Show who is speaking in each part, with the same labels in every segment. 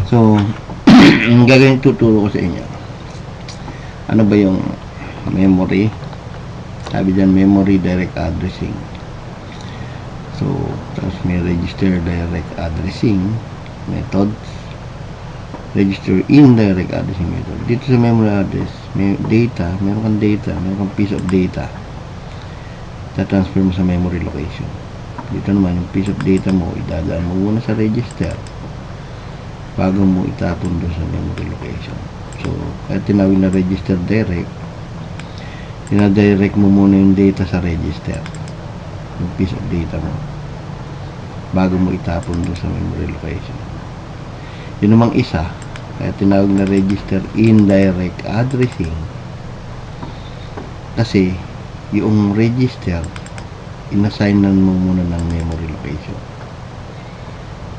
Speaker 1: So, ang gagawin tuturo ko sa inyo, ano ba yung memory? Sabi dyan, memory direct addressing. So, tapos may register direct addressing methods, register indirect addressing method. Dito sa memory address, may data, meron kang piece of data na transfer mo sa memory location. Dito naman, yung piece of data mo, idadaan mo muna sa register bago mo itapon doon sa memory location. So, kaya tinawag na register direct, dinadirect mo muna yung data sa register, yung piece of data mo, bago mo itapon doon sa memory location. Yun namang isa, kaya tinawag na register indirect addressing, kasi yung register, inassignan mo muna ng memory location.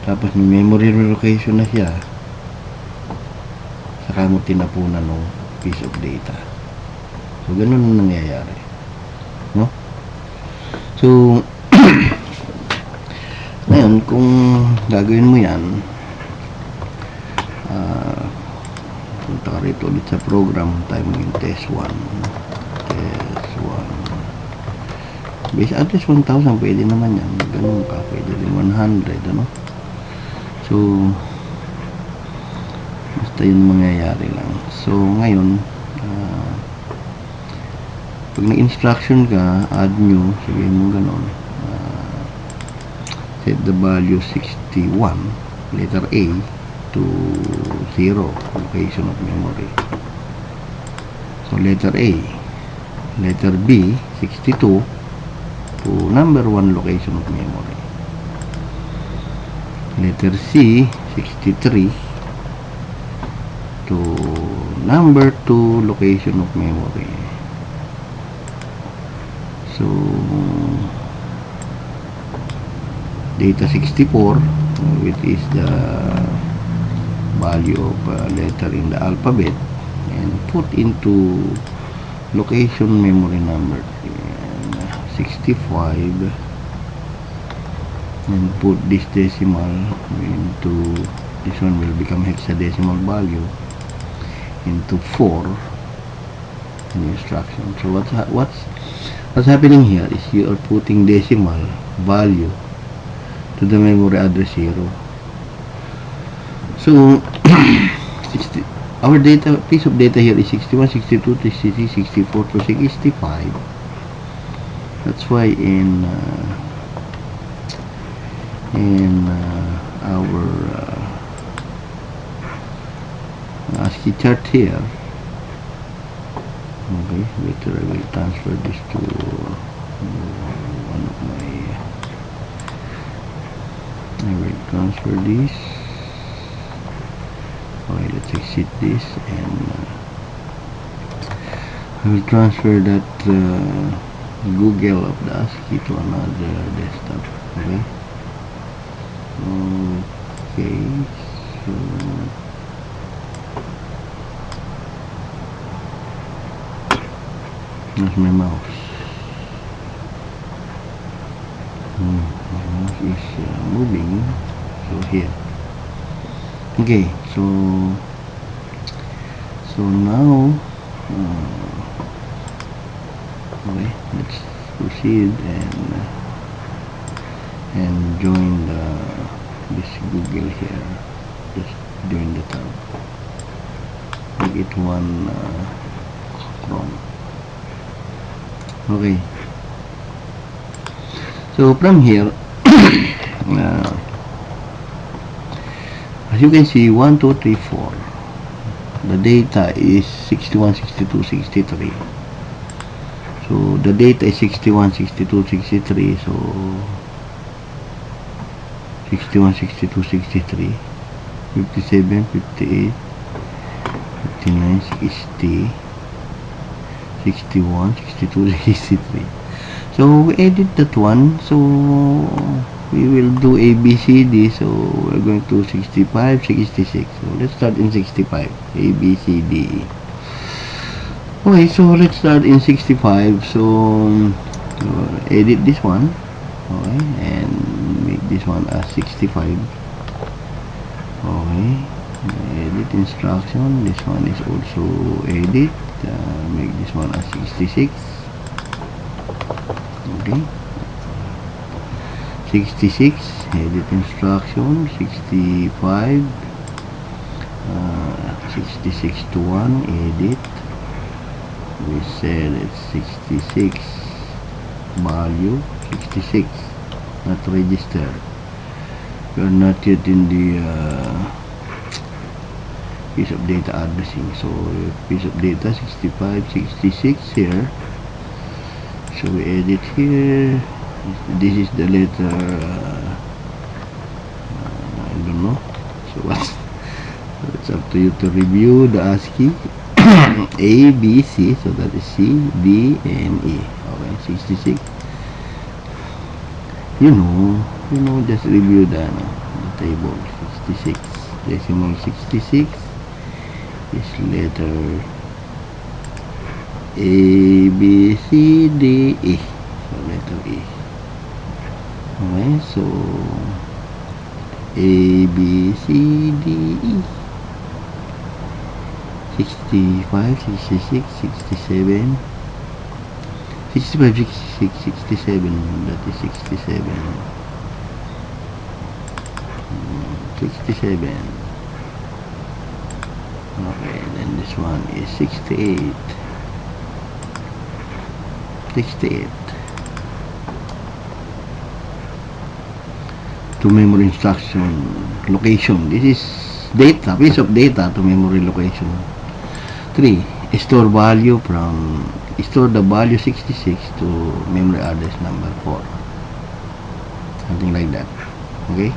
Speaker 1: Tapos may memory location na siya, saka mo tinapunan ng piece of data. So, ganun ang nangyayari, no? So, ngayon, kung gagawin mo yan, punta ka rito ulit sa program, tayo mo yung test 1. Base address 1000, pwede naman yan. Ganun ka, pwede din 100, ano? So, basta yun mangyayari lang. So, ngayon, pag na-instruction ka, add new, sabihin mo ganun, set the value 61, letter A to 0, location of memory. So, letter A, letter B, 62, to number 1 location of memory. Letter C, 63, to number 2 location of memory. So, data 64, which is the value of letter in the alphabet, and put into location memory number 65, and put this decimal into, this one will become hexadecimal value, into 4 in instruction. So what's happening here is you are putting decimal value to the memory address 0. So our data, piece of data here is 61, 62, 63, 64 to 65. That's why in our ASCII chart here, okay, later I will transfer this to one of my, I will transfer this. Okay, let's exit this, and I will transfer that Google of the ASCII to another desktop. Okay. Okay, so there's my mouse. My mouse is moving, so here. Okay, so now okay, let's proceed and join this Google here. Just join the tab, make it one Chrome. Okay, so from here as you can see, 1, 2, 3, 4, the data is 61, 62, 63. So the data is 61, 62, 63. So 61, 62, 63, 57, 58, 59, 60, 61, 62, 63. So we edit that one. So we will do ABCD. So we're going to 65, 66. So let's start in 65. ABCD. Okay, so let's start in 65. So edit this one. Okay, and make this one as 65. Okay, instruction. This one is also edit. Make this one as 66. Okay, 66. Edit instruction. 65. 66 to 1. Edit. We said it's 66. Value 66. Not register. We are not yet in the piece of data addressing. So piece of data 65, 66 here. So we edit here. This is the letter I don't know. So it's up to you to review the ASCII. A, B, C. So that is C, D, and E. Okay, 66. You know, just review the table. 66. Decimal 66 is letter A, B, C, D, E. So letter E. Okay, so A, B, C, D, E. 65, 66, 67. 65, 66, 67. That is 67. 67. Okay, then this one is 68. 68. To memory instruction location. This is data, piece of data to memory location. 3. Store value from store the value 66 to memory address number 4. Something like that. Okay.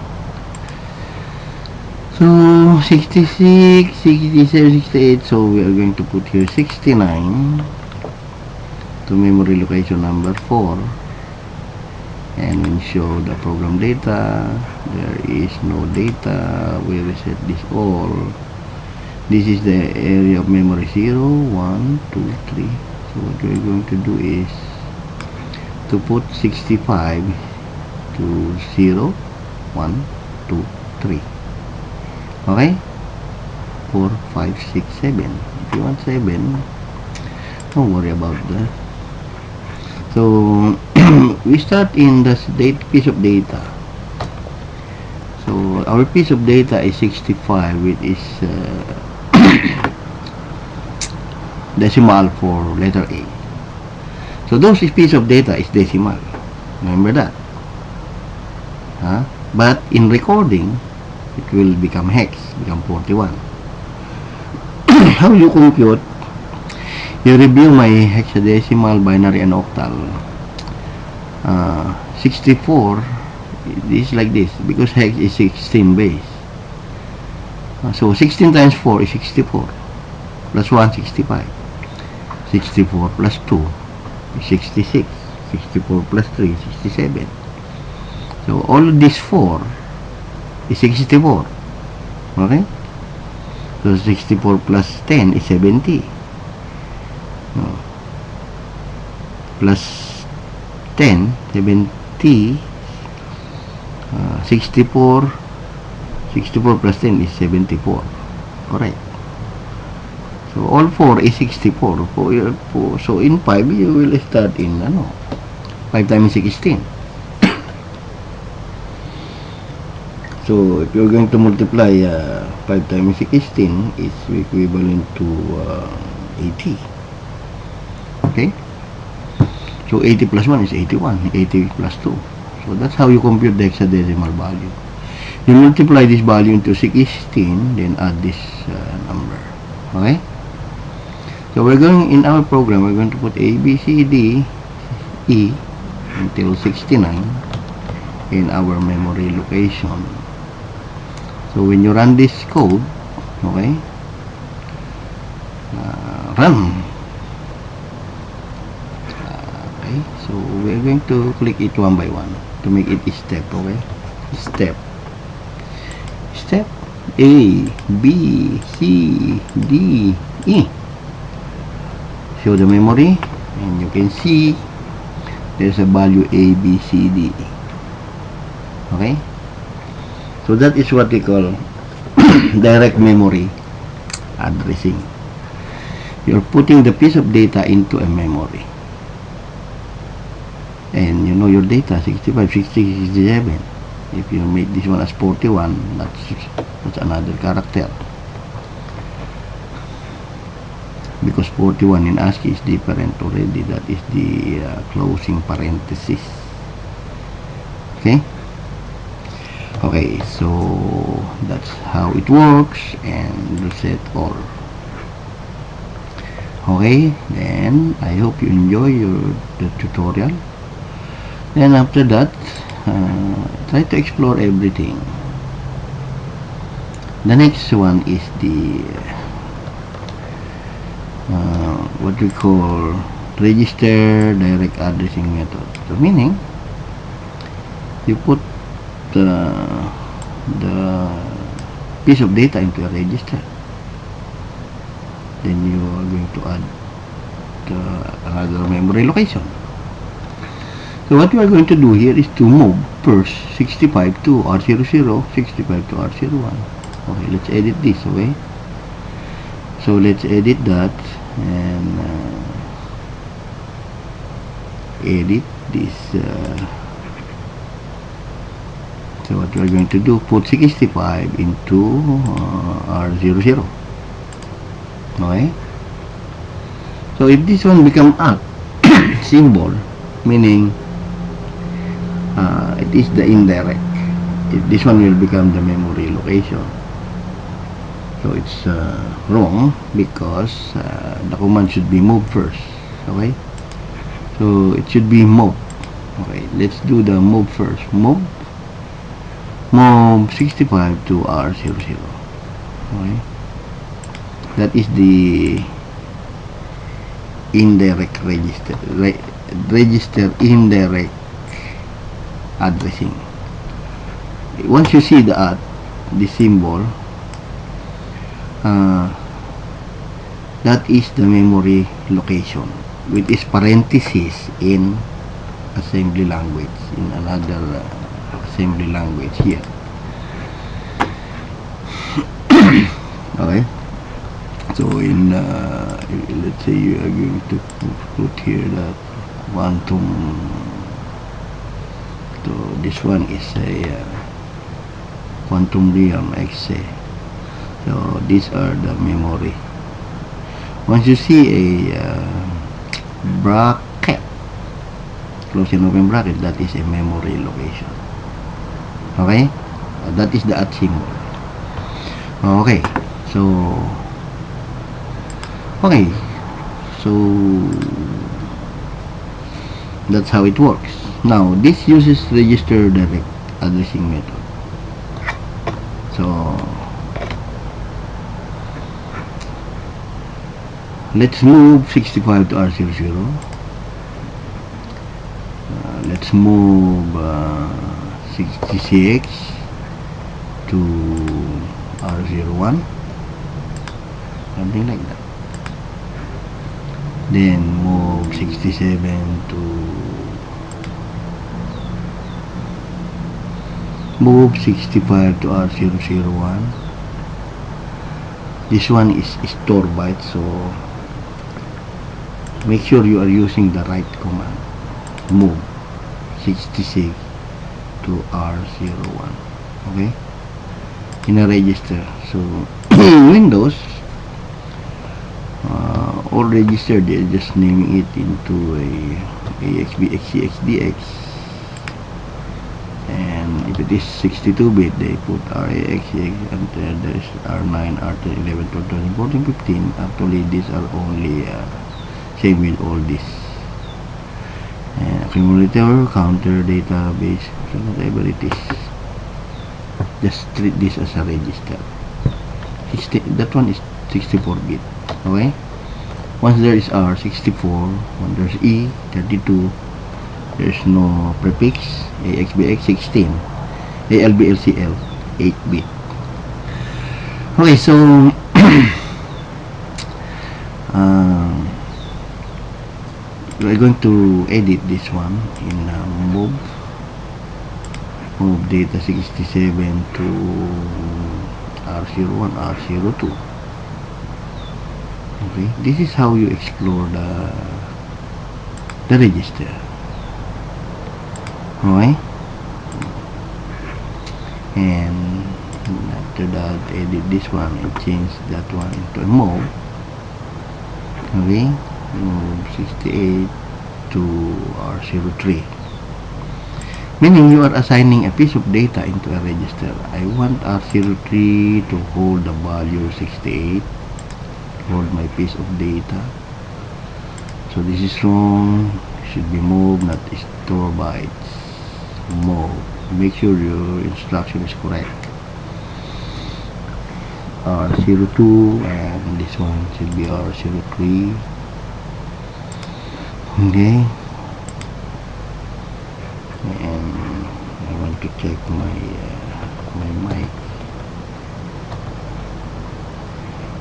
Speaker 1: So 66, 67, 68. So we are going to put here 69 to memory location number 4. And when show the program data, there is no data. We reset this all. This is the area of memory 0, 1, 2, 3. So what we're going to do is to put 65 to 0, 1, 2, 3. Okay? 4, 5, 6, 7. If you want 7, don't worry about that. So we start in the piece of data. So our piece of data is 65, which is decimal for letter A. So those piece of data is decimal. Remember that. But in recording, it will become hex, become 41. How you compute? You review my hexadecimal, binary, and octal. 64 is like this because hex is 16 base. So 16 times 4 is 64. Plus 1, 65. 64 plus 2 is 66. 64 plus 3 is 67. So all of this 4 is 64. Okay? So 64 plus 10 is 70. Plus 10, 70, 64 plus 10 is 74. Correct. So all 4 is 64. So in 5 you will start in 5 times 16. So if you're going to multiply 5 times 16, it's equivalent to 80. Okay? So 80 plus 1 is 81. 80 plus 2. So that's how you compute the hexadecimal value. You multiply this value into 16, then add this number. Okay? So we're going, in our program, we're going to put A, B, C, D, E until 69 in our memory location. So when you run this code, okay, run. Okay, so we're going to click it one by one to make it a step. Okay, step A, B, C, D, E. Show the memory, and you can see there's a value A, B, C, D, E. Okay, so that is what we call direct memory addressing. You're putting the piece of data into a memory. And you know your data, 65, 60, 67. If you make this one as 41, that's another character. Because 41 in ASCII is different already. That is the closing parenthesis. Okay? Okay, so that's how it works, and reset all. Okay, then I hope you enjoy the tutorial. Then after that, try to explore everything. The next one is the what we call register direct addressing method. So meaning you put the piece of data into a register, then you are going to add another memory location. So what we are going to do here is to move first 65 to R00, 65 to R01. Okay, let's edit this. Okay, so let's edit that and edit this. So what we are going to do, put 65 into R00. Okay, so if this one become a symbol, meaning it is the indirect. If this one will become the memory location. So it's wrong, because the command should be move first. Okay, so it should be move. Okay, let's do the move first. Move 65 to R00. Okay, that is the indirect register indirect addressing. Once you see the symbol, that is the memory location, with its parenthesis in assembly language, in another assembly language here. Okay, so in let's say you are going to put here that quantum. So this one is a quantum realm XA. So these are the memory. Once you see a bracket, close and open bracket, that is a memory location. Okay, that is the @ symbol. Okay, so that's how it works. Now this uses register direct addressing method. So let's move 65 to R00. Let's move 66 to R01, something like that. Then move 67 to move 65 to R001. This one is store byte, so make sure you are using the right command. Move 66 to R01. Okay, in a register. So Windows all registered, they're just naming it into a AXBXCXDX, and if it is 62-bit, they put RAXX, and there is R9, R10, 11, 12, 13, 14, 15. Actually, these are only same with all this. And accumulator, counter, database, so whatever it is, just treat this as a register. That one is 64-bit. Okay, once there is R64, when there's E32, there's no prefix. AXBX 16, ALBLCL 8-bit. Okay, so we're going to edit this one in move data 67 to R01, R02. Okay, this is how you explore the register. Okay, and after that, edit this one and change that one into a move. Okay, move 68 to R03, meaning you are assigning a piece of data into a register. I want R03 to hold the value 68, hold my piece of data. So this is wrong, should be moved, not store bytes. Move, make sure your instruction is correct. R02, and this one should be R03. Okay, and I want to check my mic.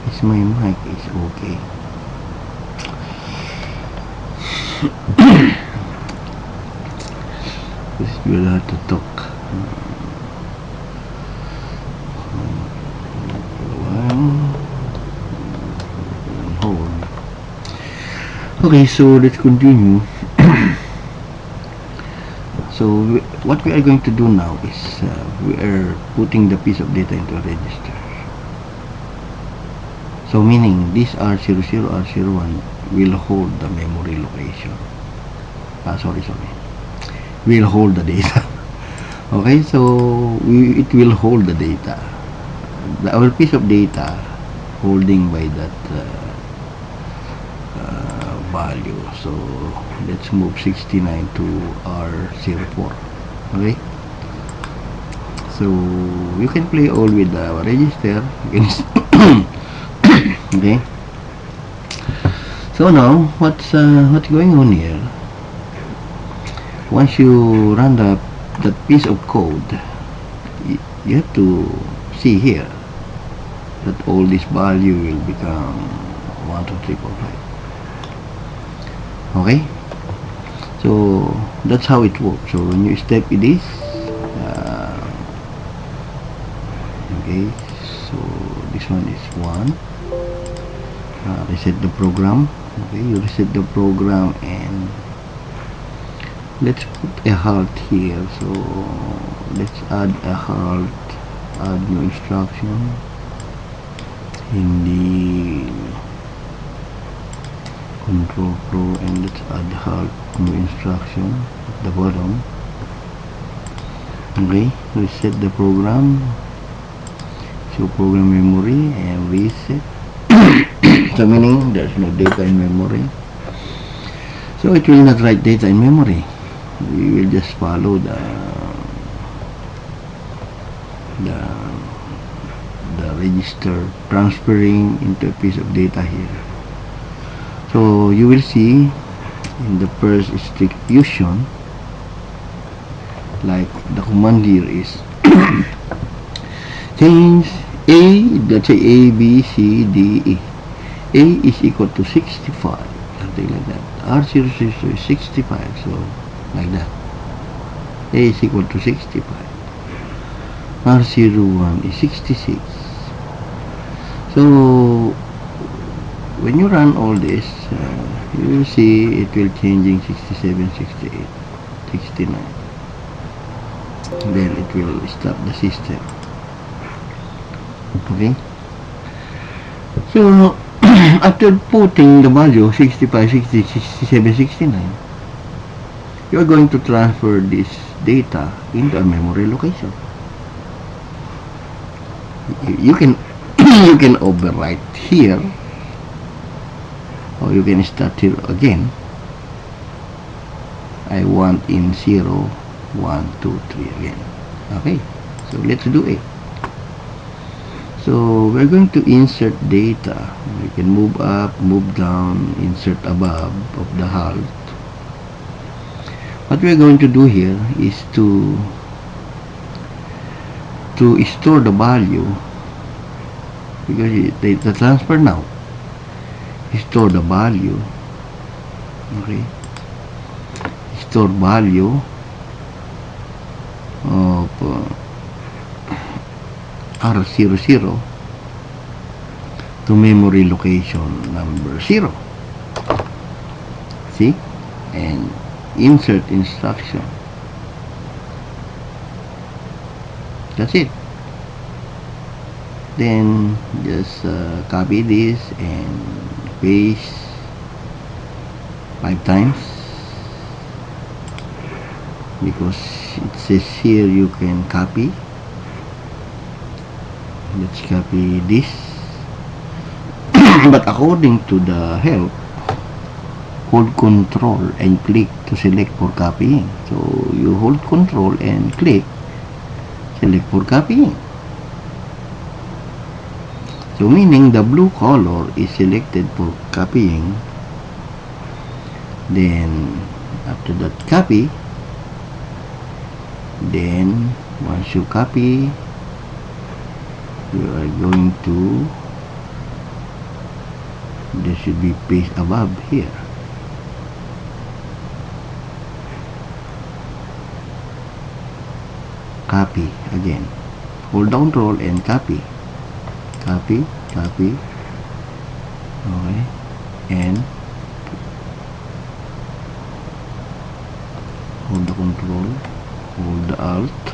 Speaker 1: Is my mic is okay? We'll have to talk. Hold. Okay, so let's continue. So what we are going to do now is we are putting the piece of data into a register. So meaning this R00, R01 will hold the memory location. Sorry. Will hold the data. Okay, so it will hold the data. Our piece of data holding by that value. So let's move 69 to R04. Okay, so you can play all with the register. Okay, so now what's going on here? Once you run that piece of code, you have to see here that all this value will become 1, 2, 3, 4, 5. Okay, so that's how it works. So when you step in this, okay, so this one is 1. Reset the program. Okay, you reset the program, and let's put a halt here. So let's add a halt, add new instruction in the control flow, and let's add halt new instruction at the bottom. Okay, reset the program, show program memory, and reset. So meaning there's no data in memory, so it will not write data in memory. We will just follow the register transferring into a piece of data here. So you will see in the first execution, like the command here is change A, let's say A, B, C, D, E. A is equal to 65, something like that. R00 is 65, so like that. A is equal to 65. R01 is 66. So when you run all this, you will see it will changing 67, 68, 69. Then it will stop the system. Okay, so after putting the value 65, 60, 67, 69, you are going to transfer this data into a memory location. You can you can overwrite here, or you can start here again. I want in 0, 1, 2, 3 again. Okay, so let's do it. So we're going to insert data. We can move up, move down, insert above of the halt. What we're going to do here is to store the value, because the transfer now store the value. Okay, store value of R00 to memory location number 0. See? And insert instruction. That's it. Then just copy this and paste 5 times, because it says here you can copy. Let's copy this. But according to the help, hold Control and click to select for copying. So you hold Control and click select for copying. So meaning the blue color is selected for copying. Then after that, copy. Then once you copy, you are going to, there should be paste above here. Copy again. Hold down Control and copy. Copy. Okay. And hold the Control, hold the Alt.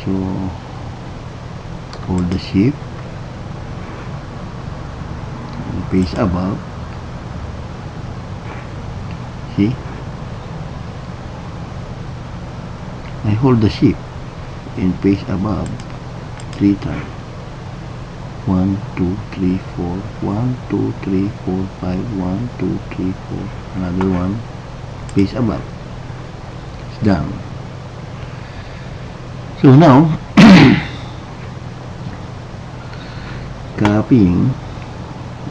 Speaker 1: So hold the Shift and paste above. See? I hold the Shift and paste above 3 times. 1, 2, 3, 4. 1, 2, 3, 4, 5. 1, 2, 3, 4. Another one. Paste above. It's done. So now, copying.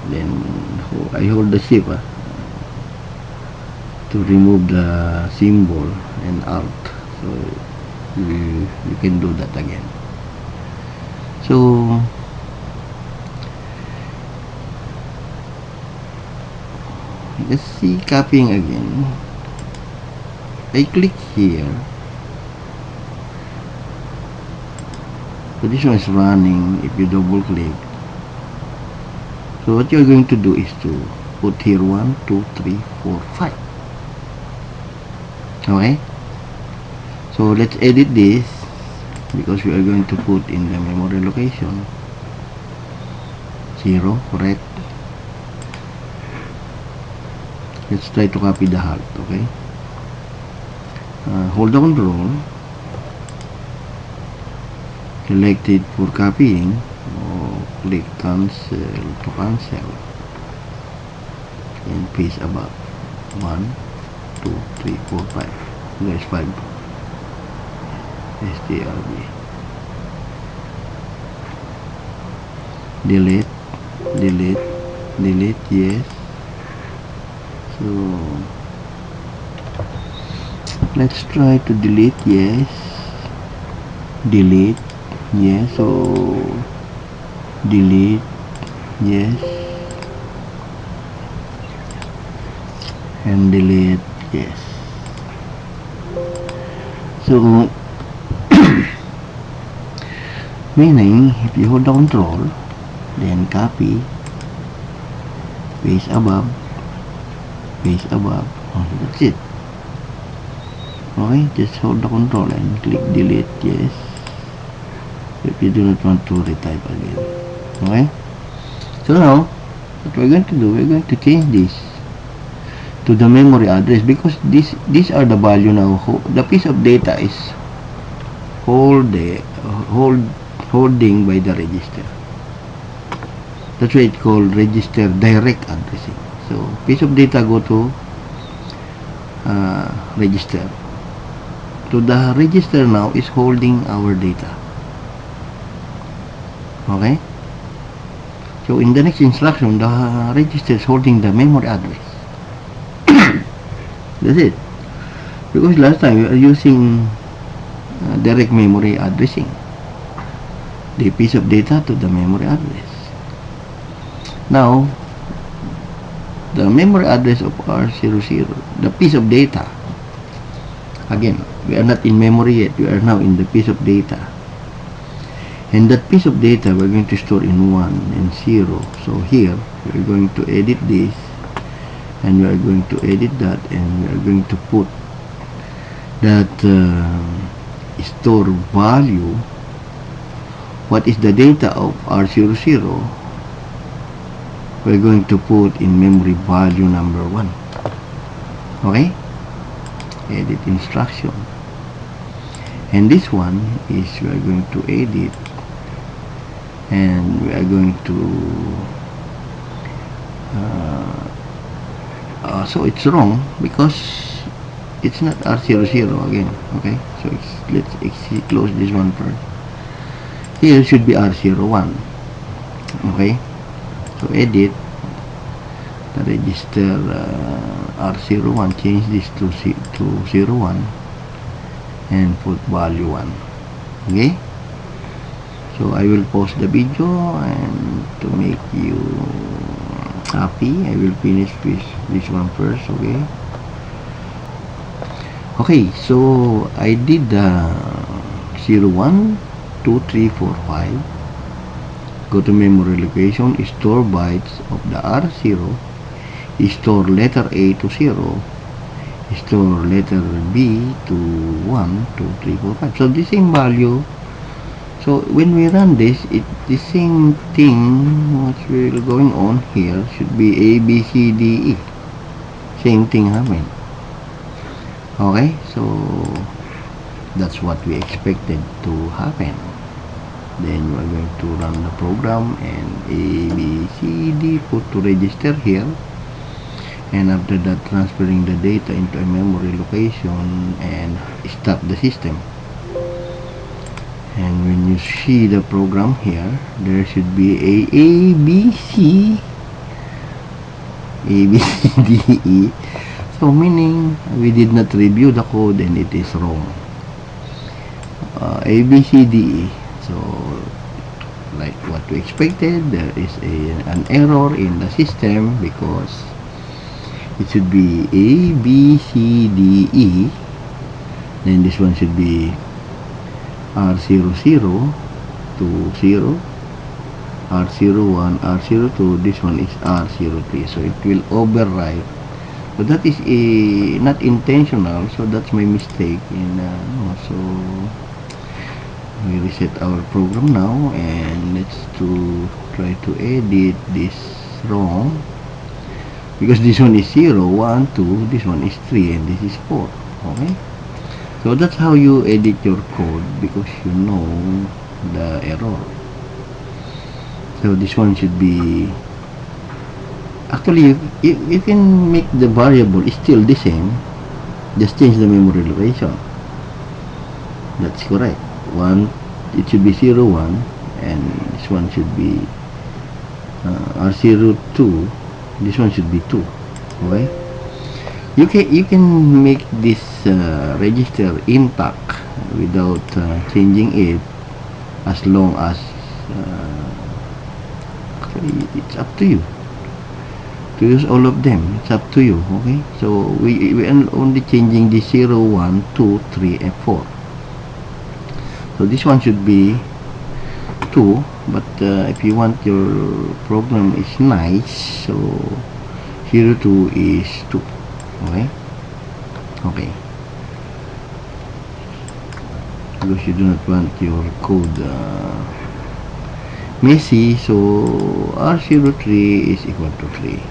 Speaker 1: Then I hold the Shift to remove the symbol and Alt. So you can do that again. So let's see copying again. I click here. So this one is running. If you double click, so what you're going to do is to put here 1, 2, 3, 4, 5. Okay. So let's edit this, because we are going to put in the memory location 0, correct? Let's try to copy the halt. Okay. Hold the Control, select it for copying, or click cancel to cancel, and paste above 1, 2, 3, 4, 5. There's 5. STRB. Delete, yes. So let's try to delete, yes. Delete, yes. So delete, yes. And delete, yes. So meaning, if you hold down Control, then copy, paste above, oh, that's it. Okay, just hold the Control and click delete, yes, if you do not want to retype again. Okay, so now what we're going to do, we're going to change this to the memory address, because these are the value now. The piece of data is holding by the register. That's why it's called register direct addressing. So piece of data go to register. So the register now is holding our data. Okay. So in the next instruction, the register is holding the memory address. That's it. Because last time we are using direct memory addressing, the piece of data to the memory address. Now the memory address of R00, the piece of data, again, we are not in memory yet, we are now in the piece of data, and that piece of data we're going to store in 1 and 0. So here we're going to edit this, and we are going to edit that, and we are going to put that store value. What is the data of R00? We're going to put in memory value number 1. Okay, edit instruction, and this one is we are going to edit, and we are going to so it's wrong because it's not R00 again. Okay, so let's close this one first. Here should be R01. Okay, so edit the register R01, change this to 01, and put value 1. Okay, so I will pause the video, and to make you happy, I will finish with this one first. Okay, so I did 0, 1, 2, 3, 4, 5. Go to memory location, store bytes of the R0, store letter A to 0, store letter B to 1, 2, 3, 4, 5. So the same value. So when we run this, the same thing what's really going on here should be A, B, C, D, E. Same thing happened. Okay, so that's what we expected to happen. Then you are going to run the program, and A, B, C, D put to register here, and after that transferring the data into a memory location and stop the system. And when you see the program here, there should be A, B, C, D, E. So meaning we did not review the code and it is wrong. A, B, C, D, E. So like what we expected, there is an error in the system because it should be A, B, C, D, E. Then this one should be R00 to 0, R01, R02. This one is R03. So it will overwrite. So that is not intentional. So that's my mistake. So we reset our program now, and let's try to edit this wrong, because this one is 0, 1, 2, this one is 3, and this is 4. Okay, so that's how you edit your code, because you know the error. So this one should be, actually you can make the variable still the same, just change the memory location. That's correct. It should be 0, 1, and this one should be R02. This one should be 2. Okay, you can make this register intact without changing it, as long as actually it's up to you to use all of them. It's up to you. Okay, so we are only changing the 0, 1, 2, 3, and 4. So this one should be 2, but if you want your program is nice, so 02 is 2. Okay, because you do not want your code messy. So R03 is equal to 3.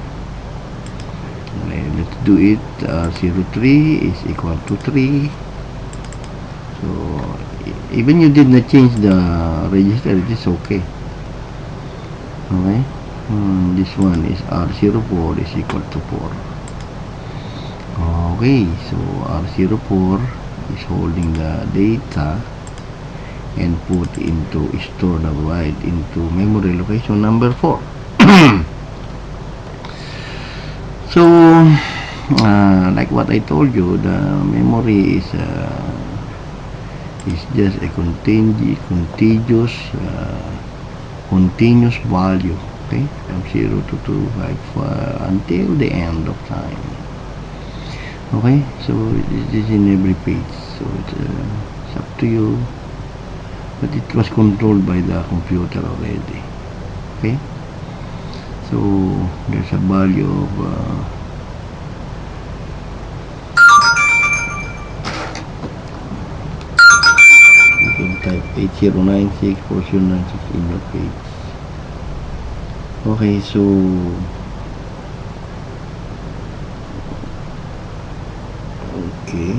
Speaker 1: Okay, let's do it. R03 is equal to 3. So even you did not change the register, it is okay. Okay, this one is R04 is equal to 4. Okay, so R04 is holding the data and put into store the byte into memory location number 4. So like what I told you, the memory is just a continuous value, okay, from 0 to 255 until the end of time. Okay, so this is in every page, so it's up to you but it was controlled by the computer already. Okay, so there's a value of you can type 8096 4096 in your page. Okay, so okay,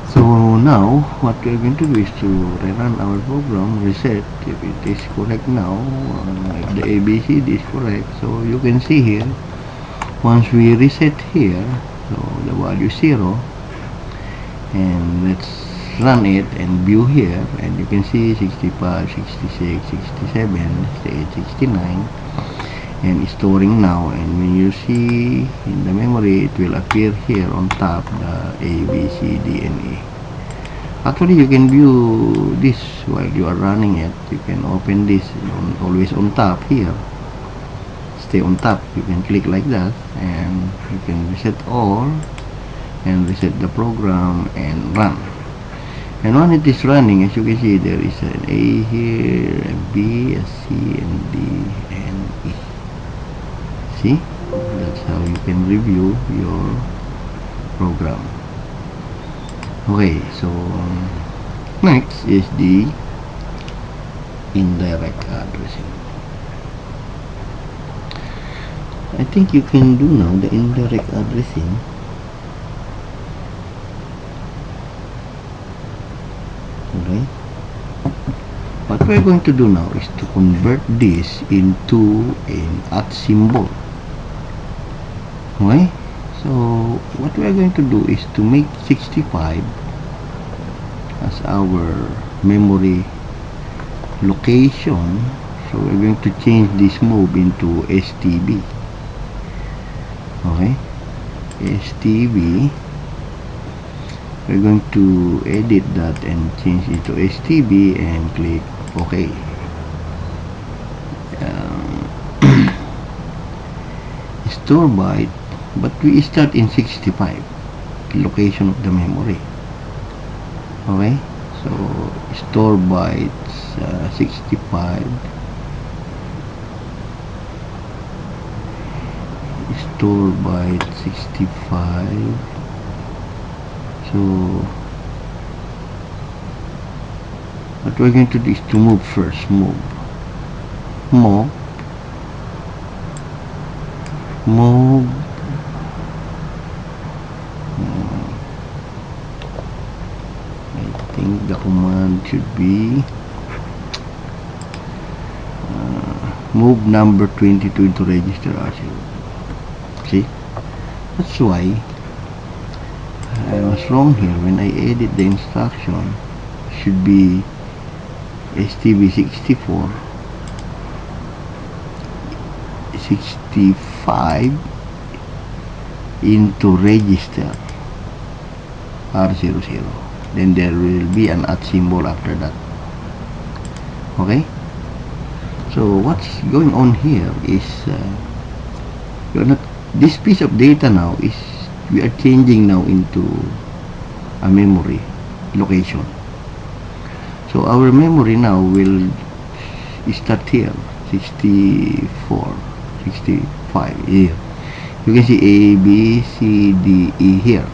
Speaker 1: so now what we're going to do is to rerun our program, reset if it is correct now, if the ABCD is correct. So you can see here, once we reset here, so the value 0, and let's run it and view here, and you can see 65, 66, 67, 68, 69, and storing now. And when you see in the memory, it will appear here on top the A, B, C, D, and E. Actually, you can view this while you are running it. You can open this always on top here, stay on top. You can click like that, and you can reset all and reset the program and run. And when it is running, as you can see, there is an A here, a B, a C, and D, and E. See, that's how you can review your program. Okay, so next is the indirect addressing. I think you can do now the indirect addressing. Okay, what we're going to do now is to convert this into an @ symbol. Okay, so what we're going to do is to make 65 as our memory location. So we're going to change this move into STB. Okay, STB, we're going to edit that and change it to STB and click OK. Store byte, but we start in 65, location of the memory. Okay, so store bytes 65, store byte 65. So what we're going to do is to move first. Move I think the command should be move number 22 into register R0. See, that's why I was wrong here. When I edit the instruction, should be STB 64 65 into register R00. Then there will be an @ symbol after that. Okay, so what's going on here is you're not, this piece of data now is, we are changing now into a memory location. So our memory now will start here, 64, 65 here. You can see A, B, C, D, E here.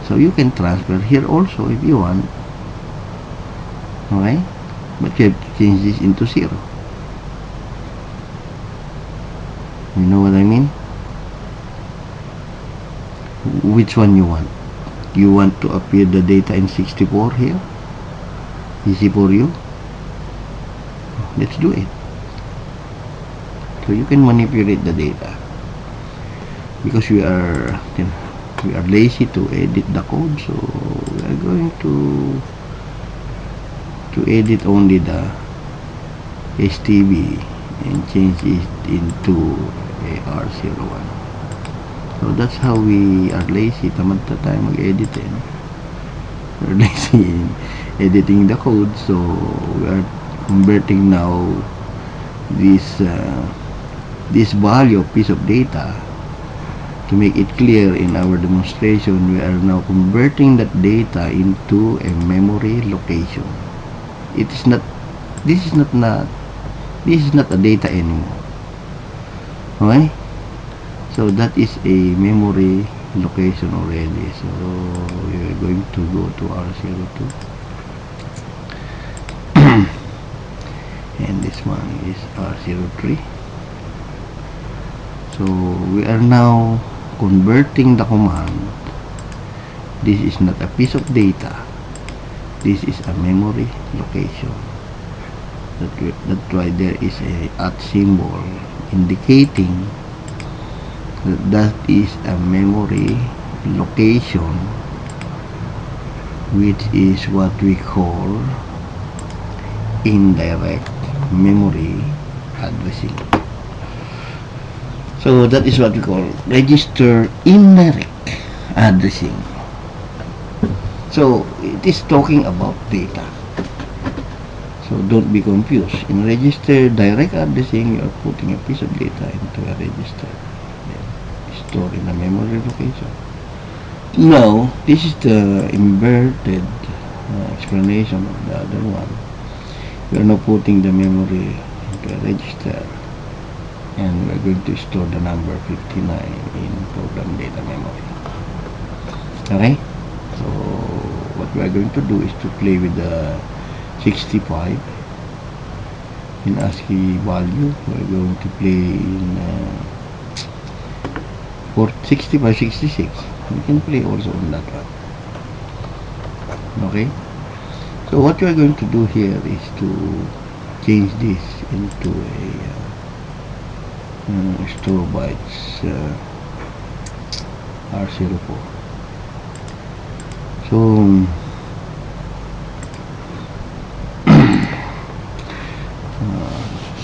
Speaker 1: So you can transfer here also if you want. Okay, but you have to change this into 0. You know what I mean? Which one you want? You want to appear the data in 64 here? Easy for you? Let's do it. So you can manipulate the data, because we are lazy to edit the code. So we are going to edit only the STB and change it into AR01. So that's how we are lazy. Tamad na tayo mag-edit eh. We're lazy in editing the code. So we are converting now this value of piece of data. To make it clear in our demonstration, we are now converting that data into a memory location. It is not, this is not a data anymore. Okay? So that is a memory location already. So we are going to go to R02. And this one is R03. So we are now converting the command. This is not a piece of data. This is a memory location. That's why there is a @ symbol indicating that is a memory location, which is what we call indirect memory addressing. So that is what we call register indirect addressing. So it is talking about data. So don't be confused. In register direct addressing, you are putting a piece of data into a register, stored in a memory location. Now, this is the inverted explanation of the other one. We are now putting the memory into a register, and we are going to store the number 59 in program data memory. Okay? So what we are going to do is to play with the 65 in ASCII value. We are going to play in for 65, 66. We can play also on that one. Okay? So what we are going to do here is to change this into a store bytes R04. So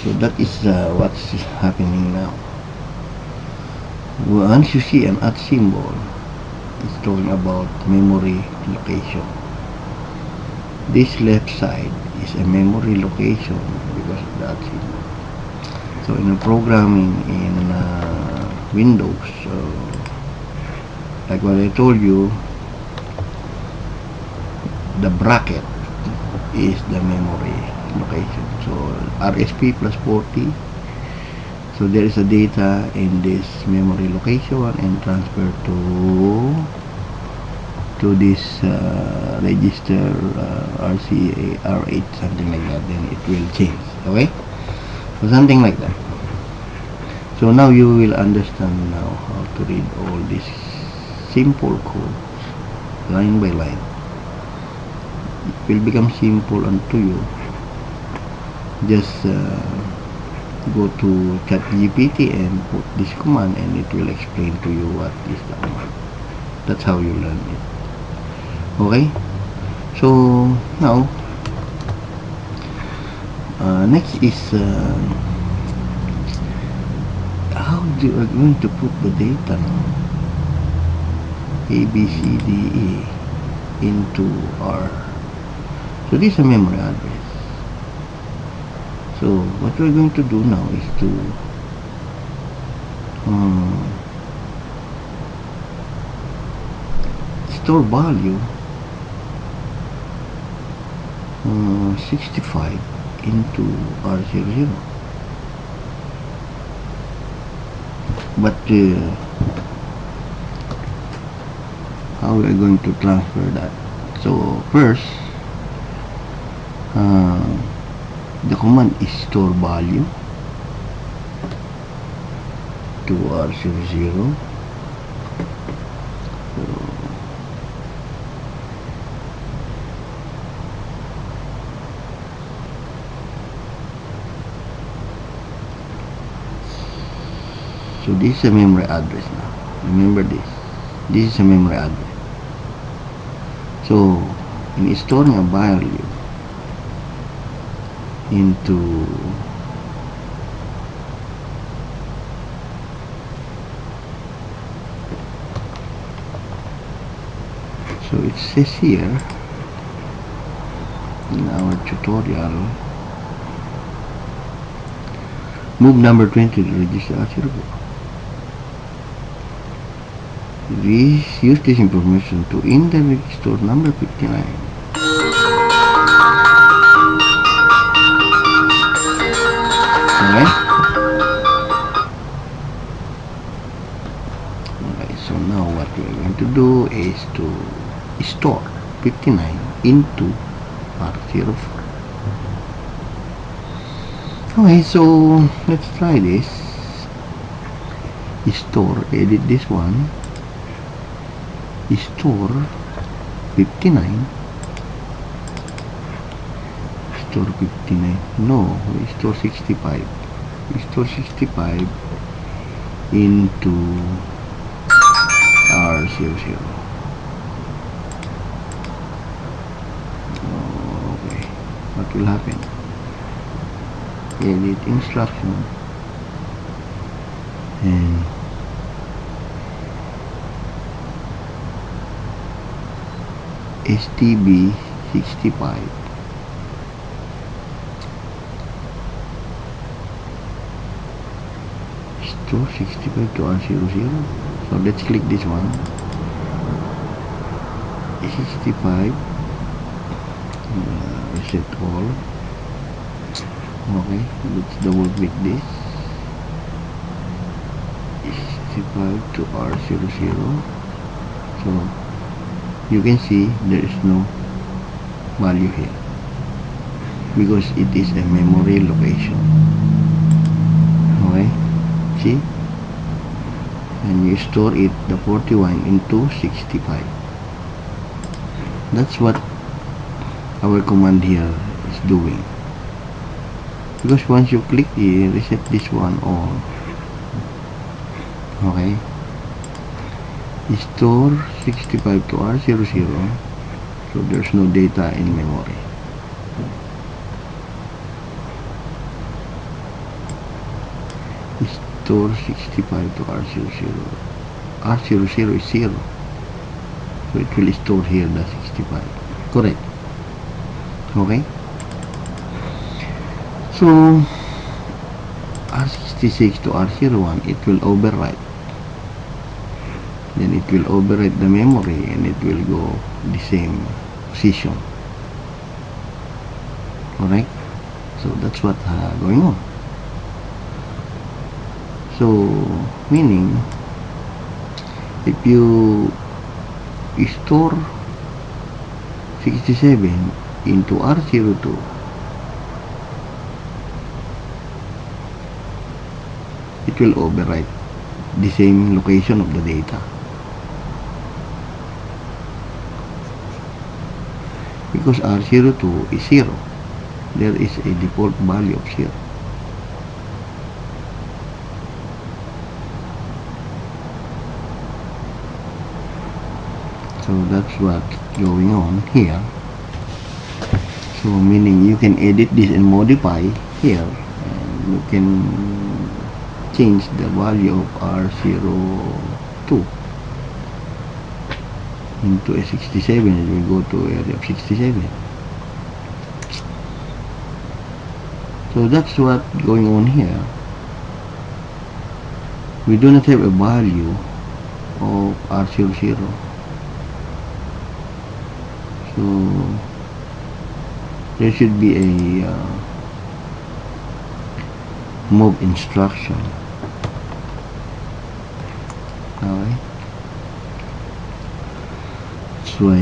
Speaker 1: so that is what's happening now. Once you see an @ symbol, it's talking about memory location. This left side is a memory location because of that symbol. So in programming in Windows, like what I told you, the bracket is the memory location. So RSP plus 40. So there is a data in this memory location and transfer to this register RCA R8, something like that. Then it will change. Okay, so something like that. So now you will understand now how to read all this simple code line by line. It will become simple unto you. Just go to ChatGPT and put this command, and it will explain to you what is the command. That's how you learn it. Okay, so now next is how you are going to put the data now, A, B, C, D, E into R. So this is a memory address. So what we're going to do now is to store value 65 into R00. But how we are going to transfer that? So first, the command is store value to R00. So this is a memory address now. Remember this. This is a memory address. So in storing a value into so it says here in our tutorial Move number 20 to register R04. Use this information to indirectly store number 59. Okay? Okay, so now what we're going to do is to store 59 into R04. Okay, so let's try this. Edit this one. Store 59. Store 59. No, we store 65. We store 65 into R00. Okay, what will happen? Edit instruction and STB 65 store 65 to R00. So let's click this one. 65 reset all. Okay, let's double click this. 65 to R00. So you can see there is no value here because it is a memory location. Okay, see, and you store it, the 41 into 65. That's what our command here is doing, because once you click here, reset this one all. Okay, store 65 to R00, so there's no data in memory. Store 65 to R00. R00 is 0, so it will store here the 65. Correct. Okay, so R66 to R01, it will overwrite. Then it will overwrite the memory and it will go the same position. Alright, so that's what going on. So meaning if you store 67 into R02, it will overwrite the same location of the data. Because R02 is 0, there is a default value of 0. So that's what's going on here. So meaning you can edit this and modify here, and you can change the value of R02 into a 67, and we go to area of 67. So that's what going on here. We do not have a value of R00. So there should be a move instruction. Okay, that's why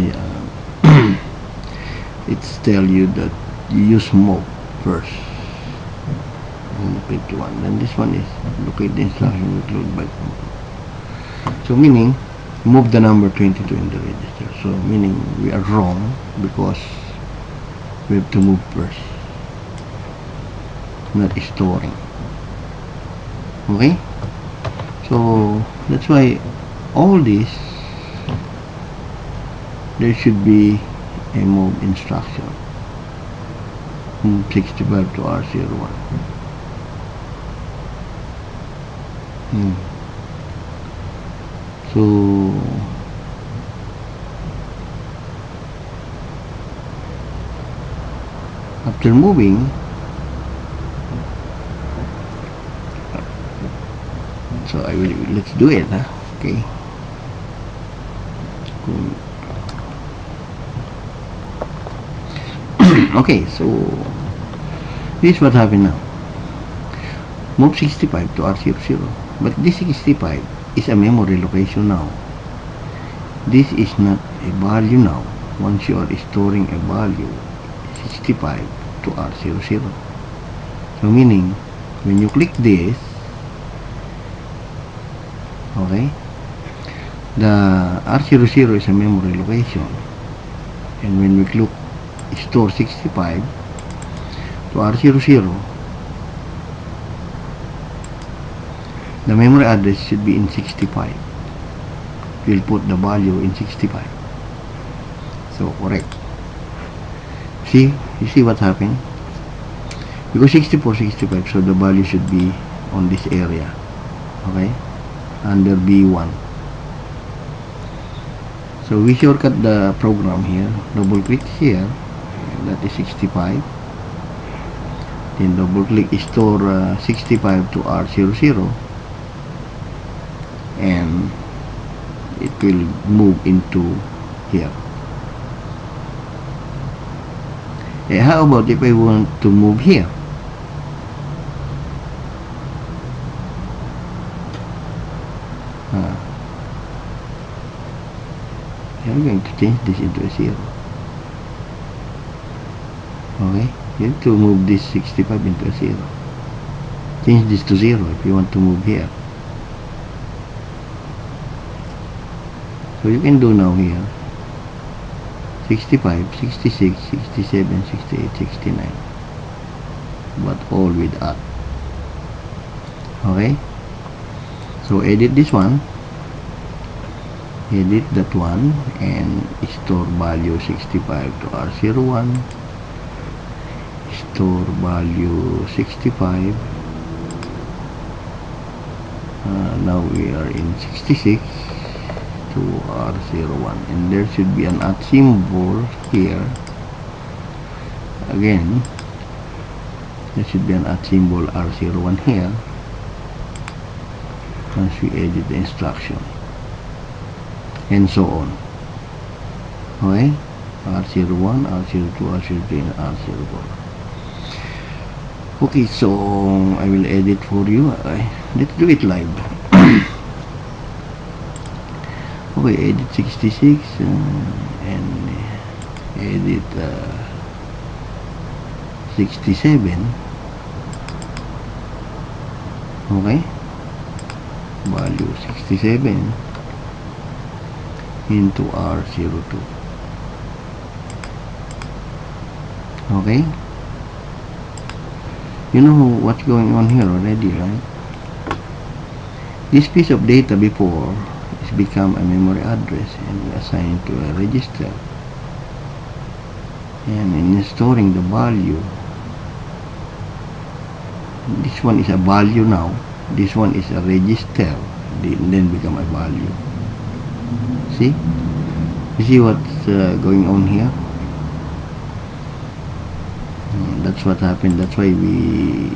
Speaker 1: it's tell you that you use move first. Locate one, then this one is locate the instruction include byte. So meaning move the number 22 in the register. So meaning we are wrong because we have to move first, not storing. Okay, so that's why all this there should be a move instruction. Move 65 to R01. So after moving, let's do it, huh? Okay. Okay, so this is what happened now. Move 65 to R00, but this 65 is a memory location now. This is not a value now. Once you are storing a value 65 to R00, so meaning when you click this, okay, the R00 is a memory location, and when we click store 65 to R00, the memory address should be in 65. We'll put the value in 65. So correct. See, you see what happened? Because 64, 65, so the value should be on this area, okay, under B1. So we shortcut the program here. Double click here, that is 65. Then double click store 65 to R00, and it will move into here. How about if I want to move here? I'm going to change this into a 0. Okay, you have to move this 65 into a 0. Change this to 0 if you want to move here. So you can do now here 65, 66, 67, 68, 69, but all with at. Okay, so edit this one, edit that one, and store value 65 to R01, store value 65. Now we are in 66 to R01, and there should be an at symbol here. Again, there should be an at symbol R01 here once we edit the instruction, and so on. Okay, R01, R02, R03, and R04. Okay, so I will edit for you. Let's do it live. Okay, edit 66 and edit 67. Okay, value 67 into R02. Okay, you know what's going on here already, right? This piece of data before is become a memory address and assigned to a register, and in storing the value, this one is a value now, this one is a register, then become a value. See, you see what's going on here? That's what happened. That's why we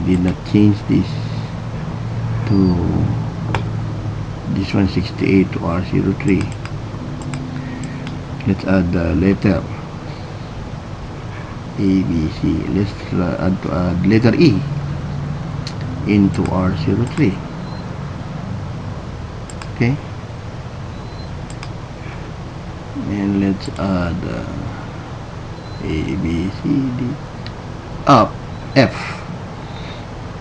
Speaker 1: did not change this to this one 68 to R03. Let's add the letter A, B, C. Let's add letter E into R03. Okay, and let's add A, B, C, D, up F.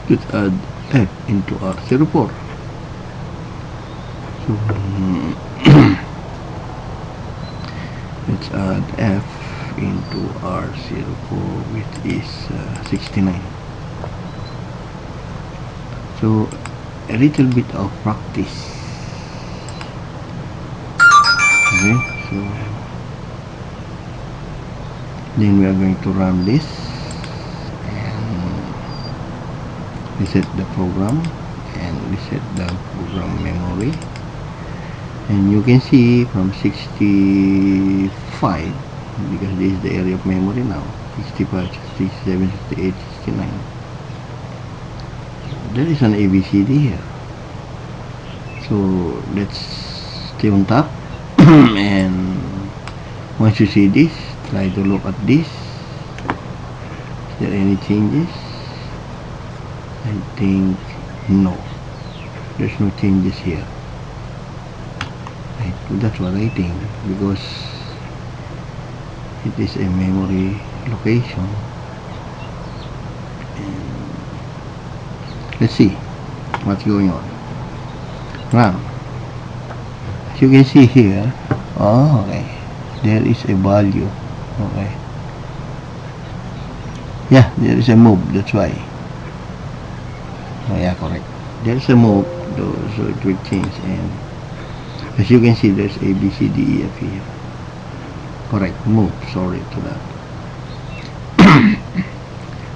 Speaker 1: Let's add F into R04. So let's add F into R04, which is 69. So a little bit of practice. Okay, so then we are going to run this and reset the program and reset the program memory, and you can see from 65, because this is the area of memory now, 65, 67, 68, 69. There is an ABCD here. So let's stay on top. And once you see this, try to look at this. Is there any changes? I think no, there's no changes here. Right. That's what I think, because it is a memory location. And let's see what's going on. Now, as you can see here, oh, okay, there is a value. Okay, yeah, there is a move, that's why. Oh yeah, correct, there's a move, so it will change. And as you can see, there's A, B, C, D, E, F here. Correct, move, sorry to that.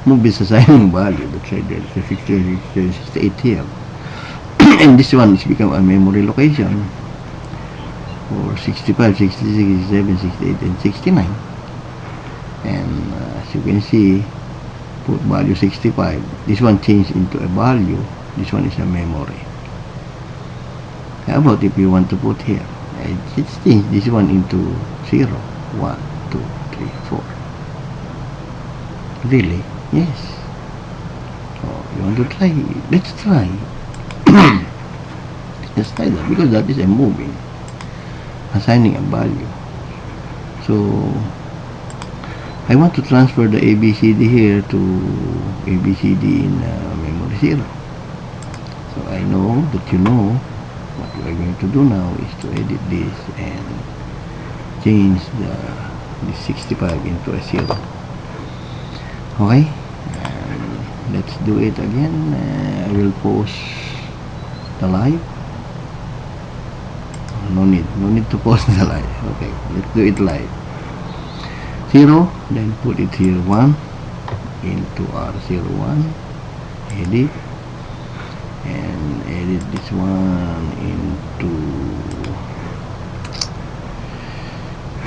Speaker 1: Move is assigning value, that's right, there's a 68 here. And this one is become a memory location for 65, 66, 67, 68, and 69. And as you can see, put value 65. This one changed into a value. This one is a memory. How about if you want to put here? Let's change this one into 0. 1, 2, 3, 4. Really? Yes. Oh, you want to try? Let's try. Let's try that, because that is a moving, assigning a value. So I want to transfer the ABCD here to ABCD in memory 0. So I know that you know what we are going to do now is to edit this and change the 65 into a 0. Okay, and let's do it again. I will pause the live. No need to pause the live. Okay, let's do it live. 0, then put it here 1 into R01, edit, and edit this one into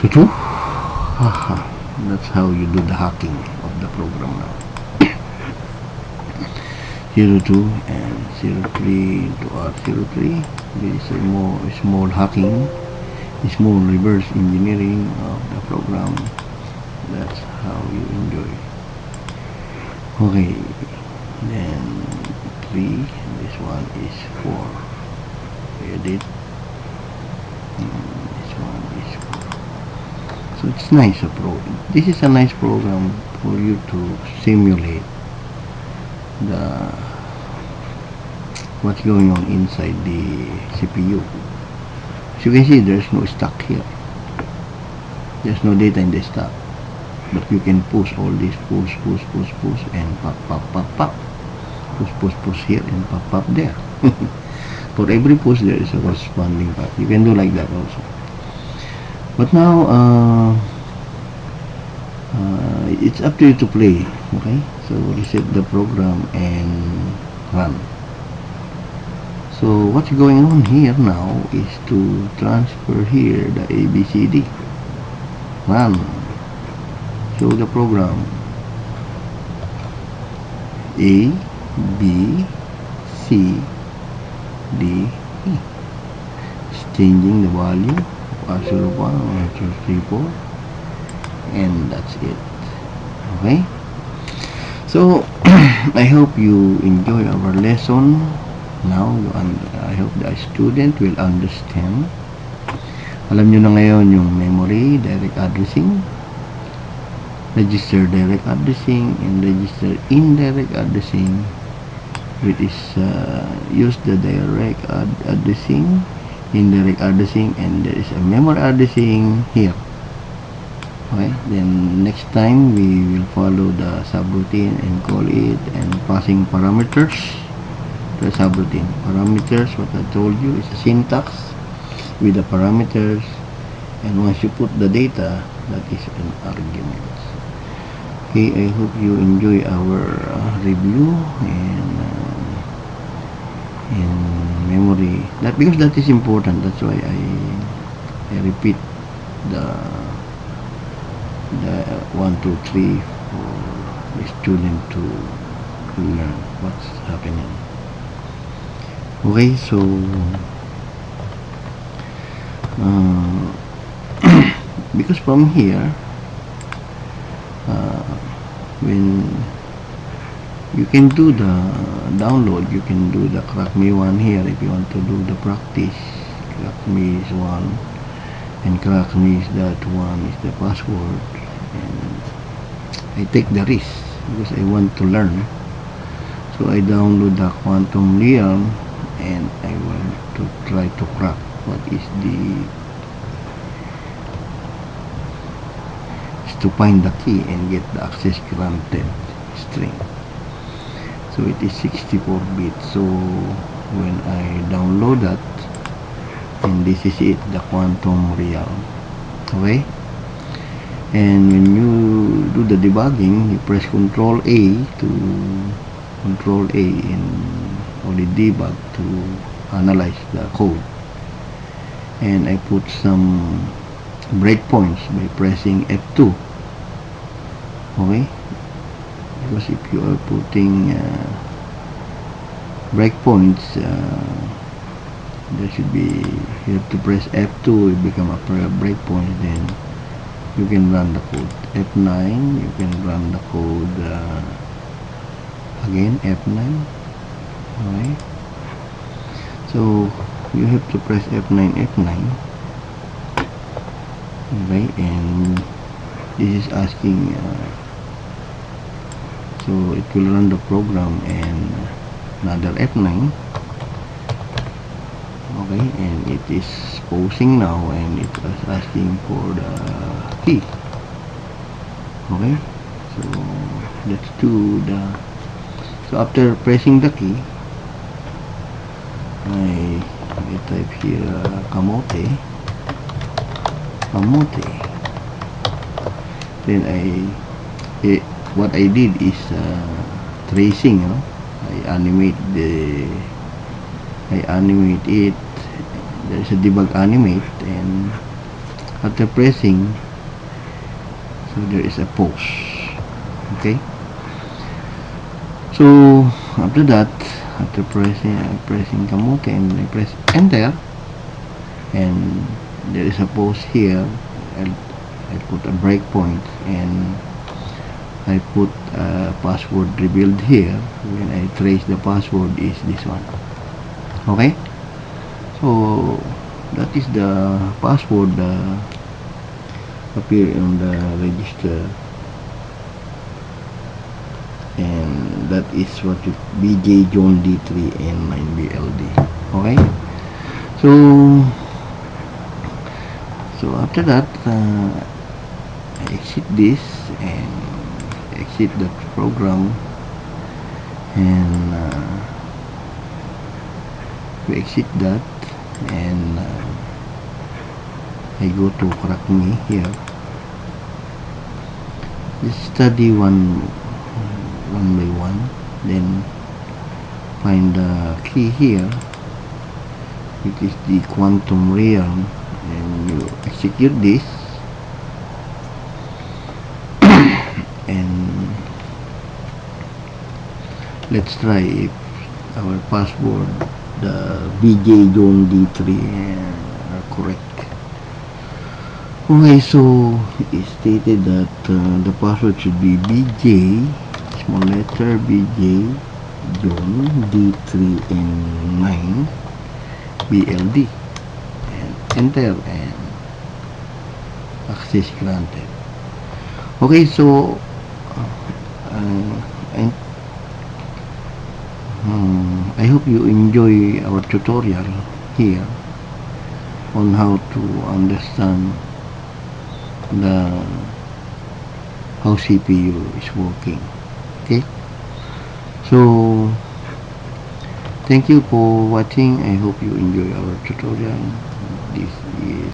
Speaker 1: 2. That's how you do the hacking of the program now. 02 and 03 into R03. This is more small hacking, small reverse engineering of the program. That's how you enjoy. Okay, then 3. This one is 4. Edit. This one is 4. So it's nice. This is a nice program for you to simulate what's going on inside the CPU. As you can see, there's no stack here. There's no data in the stack, but you can push all these, push, and pop, push here and pop there. For every push there is a corresponding pop. You can do like that also. But now it's up to you to play. Okay, so reset the program and run. So what's going on here now is to transfer here the ABCD. Run. So the program A, B, C, D, E. It's changing the value of R01, 1, 2, 3, 4, and that's it. Okay. So I hope you enjoy our lesson. Now, I hope the student will understand. Alam nyo na ngayon yung memory, direct addressing, register direct addressing, and register indirect addressing, which is use the direct addressing, indirect addressing, and there is a memory addressing here. Okay, then next time we will follow the subroutine and call it and passing parameters. The subroutine parameters, what I told you, is a syntax with the parameters, and once you put the data, that is an argument. Okay, I hope you enjoy our review and in memory, that because that is important. That's why I repeat the 1, 2, 3 for the student to learn what's happening. Okay, so uh, because from here, when you can do the download, you can do the CrackMe one here if you want to do the practice. CrackMe is one, and CrackMe is that one is the password, and I take the risk because I want to learn. So I download the Quantum Realm, and I want to try to crack what is to find the key and get the access granted string. So it is 64-bit. So when I download that, and this is it, the Quantum Realm. Okay, and when you do the debugging, you press Control A and only debug to analyze the code. And I put some breakpoints by pressing F2. Okay, because if you are putting breakpoints, there should be, you have to press F2, it become a breakpoint, then you can run the code. F9, you can run the code again, F9. Okay, so you have to press F9. Okay, and this is asking, so it will run the program, and another F9. Okay, and it is pausing now, and it is asking for the key. Okay, so let's do the, so after pressing the key, I type here kamote, then what I did is tracing, I animate it. There is a debug animate, and after pressing, so there is a pause. Okay, so after that, after pressing kamote, and I press enter, and there is a pause here. I put a breakpoint, and I put a password revealed here. When I trace the password is this one. Okay, so that is the password appear on the register, and that is what it, BJ John D3 and 9BLD. Okay, so after that, I exit this and exit the program, and we exit that, and I go to CrackMe here. Just study one by one, then find the key here, which is the Quantum Realm, and you execute this, and let's try if our password, the BJ John D3, are correct. Okay, so it stated that the password should be BJ, small letter BJ John D3 and 9 BLD, and enter, and access granted. Okay, so I hope you enjoy our tutorial here on how to understand how CPU is working. Okay, so thank you for watching. I hope you enjoy our tutorial. This is